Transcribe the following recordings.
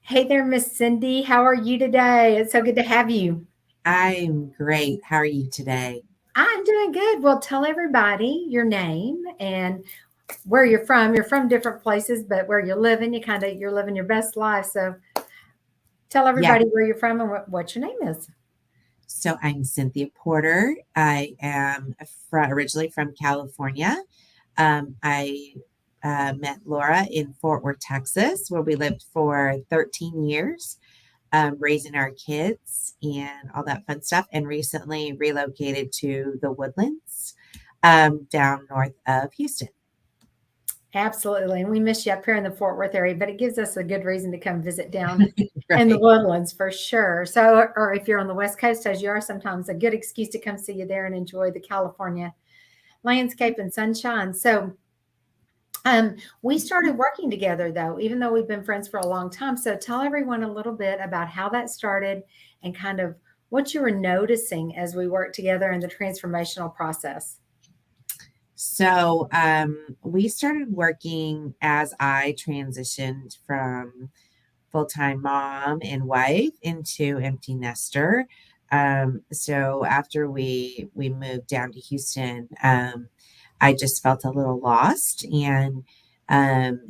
Hey there, Miss Cindy. How are you today? It's so good to have you. I'm great. How are you today? I'm doing good. Well, tell everybody your name and where you're from. You're from different places, but where you're living, you're living your best life. So tell Yeah. everybody where you're from and what your name is. So I'm Cynthia Porter. I am originally from California. I met Laura in Fort Worth, Texas, where we lived for 13 years, raising our kids and all that fun stuff, and recently relocated to the Woodlands down north of Houston. Absolutely. And we miss you up here in the Fort Worth area, but it gives us a good reason to come visit down in the Right. woodlands for sure. So, or if you're on the West Coast, as you are, sometimes a good excuse to come see you there and enjoy the California landscape and sunshine. So, we started working together though, even though we've been friends for a long time. So tell everyone a little bit about how that started and kind of what you were noticing as we worked together in the transformational process. So we started working as I transitioned from full time mom and wife into empty nester. So after we moved down to Houston, I just felt a little lost and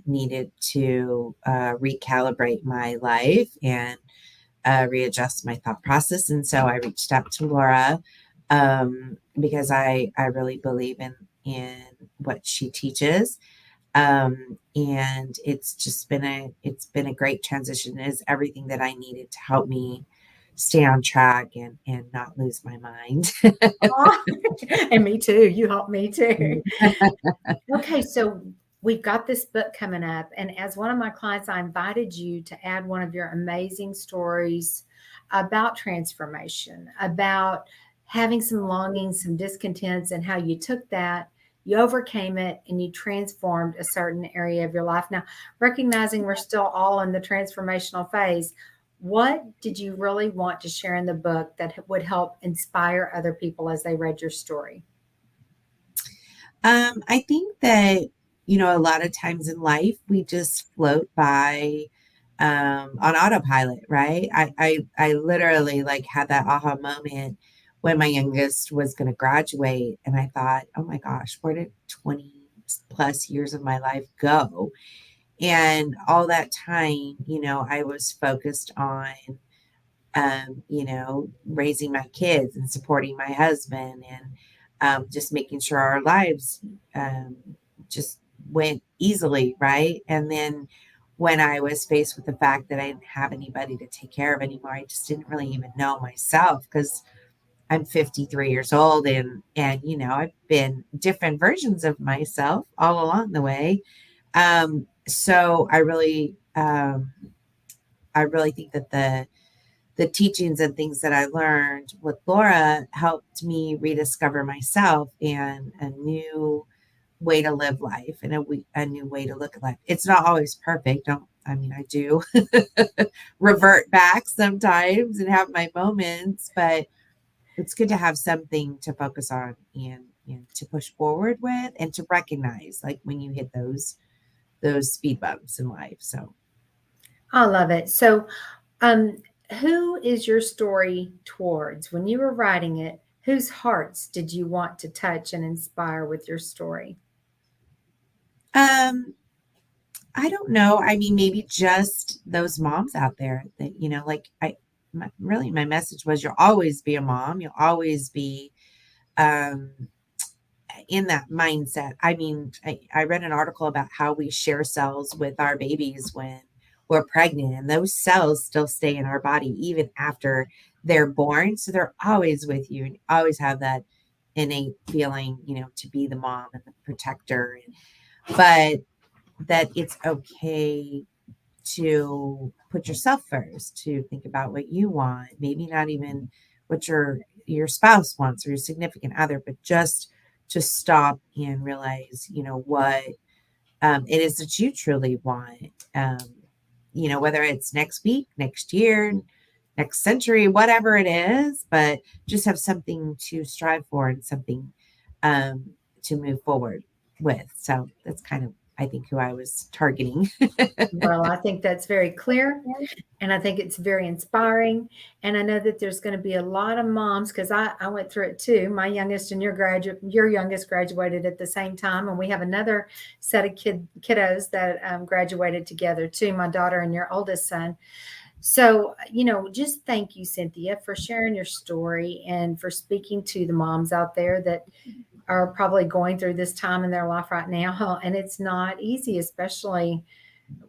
needed to recalibrate my life and readjust my thought process. And so I reached out to Laura because I really believe in what she teaches. And it's been a great transition. It is everything that I needed to help me stay on track and not lose my mind. Aw, and me too. You helped me too. Okay, so we've got this book coming up, and as one of my clients, I invited you to add one of your amazing stories about transformation, about having some longings, some discontents, and how you took that, you overcame it, and you transformed a certain area of your life. Now, recognizing we're still all in the transformational phase, what did you really want to share in the book that would help inspire other people as they read your story? I think that, a lot of times in life we just float by on autopilot, right? I literally like had that aha moment when my youngest was going to graduate, and I thought, oh my gosh, where did 20 plus years of my life go? And all that time, I was focused on raising my kids and supporting my husband and just making sure our lives um, just went easily, right? And then when I was faced with the fact that I didn't have anybody to take care of anymore, I just didn't really even know myself because I'm 53 years old and I've been different versions of myself all along the way. So I really think that the teachings and things that I learned with Laura helped me rediscover myself and a new way to live life and a new way to look at life. It's not always perfect. Don't I mean I do revert back sometimes and have my moments, but it's good to have something to focus on and to push forward with and to recognize like when you hit those speed bumps in life. So I love it. So, um, who is your story towards? When you were writing it, whose hearts did you want to touch and inspire with your story? um I don't know. I mean, maybe just those moms out there that, like really my message was you'll always be a mom. You'll always be um, in that mindset. I mean, I read an article about how we share cells with our babies when we're pregnant, and those cells still stay in our body even after they're born. So they're always with you and always have that innate feeling, to be the mom and the protector. But that it's okay to put yourself first, to think about what you want, maybe not even what your spouse wants or your significant other, but just to stop and realize, what it is that you truly want. Whether it's next week, next year, next century, whatever it is, but just have something to strive for and something to move forward with. So that's kind of I think, who I was targeting. Well, I think that's very clear. And I think it's very inspiring. And I know that there's going to be a lot of moms because I went through it too. My youngest and your youngest graduated at the same time. And we have another set of kiddos that graduated together too, my daughter and your oldest son. So, just thank you, Cynthia, for sharing your story and for speaking to the moms out there that are probably going through this time in their life right now. And it's not easy, especially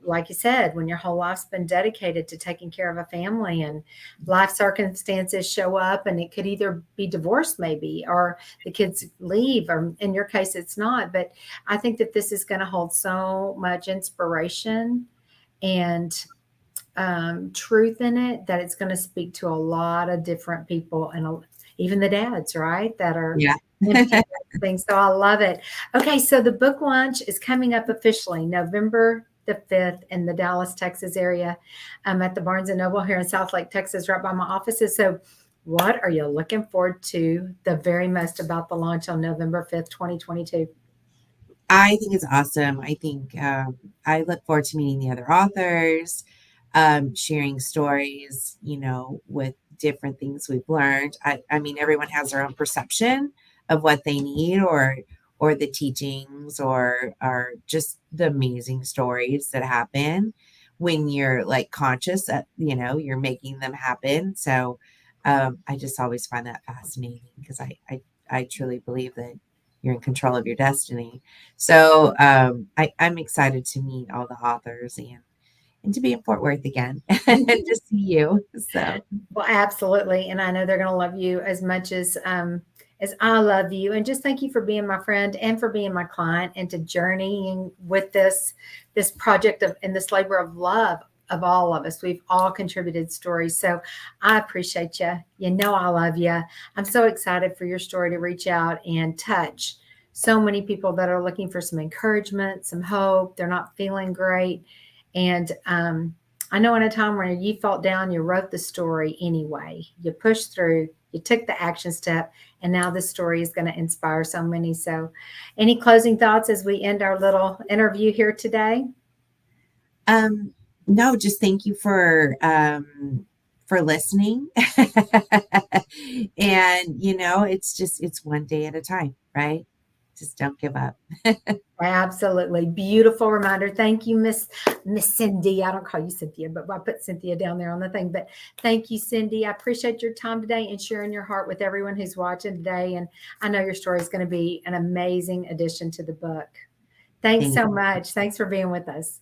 like you said, when your whole life's been dedicated to taking care of a family and life circumstances show up, and it could either be divorce, maybe, or the kids leave, or in your case, it's not. But I think that this is going to hold so much inspiration and truth in it that it's going to speak to a lot of different people and even the dads, right, that are Yeah. impacted things. So I love it. Okay, so the book launch is coming up officially November the 5th in the Dallas, Texas area. I'm at the Barnes and Noble here in Southlake, Texas, right by my offices. So what are you looking forward to the very most about the launch on November 5th, 2022? I think it's awesome. I think I look forward to meeting the other authors, sharing stories, with different things we've learned. I mean, everyone has their own perception of what they need, or the teachings, or just the amazing stories that happen when you're like conscious that, you're making them happen. So I just always find that fascinating because I truly believe that you're in control of your destiny. So I'm excited to meet all the authors and to be in Fort Worth again and to see you. So Well, absolutely, and I know they're going to love you as I love you. And just thank you for being my friend and for being my client and to journeying with this project of and this labor of love of all of us. We've all contributed stories, so I appreciate you. You know I love you. I'm so excited for your story to reach out and touch so many people that are looking for some encouragement, some hope. They're not feeling great, and I know in a time where you felt down, you wrote the story anyway. You pushed through, you took the action step, and now this story is going to inspire so many. So, any closing thoughts as we end our little interview here today? um, no, just thank you for listening. And it's one day at a time, right? Just don't give up. Absolutely. Beautiful reminder. Thank you, Miss Cindy. I don't call you Cynthia, but I put Cynthia down there on the thing. But thank you, Cindy. I appreciate your time today and sharing your heart with everyone who's watching today. And I know your story is going to be an amazing addition to the book. Thanks Thank so much. Thanks for being with us.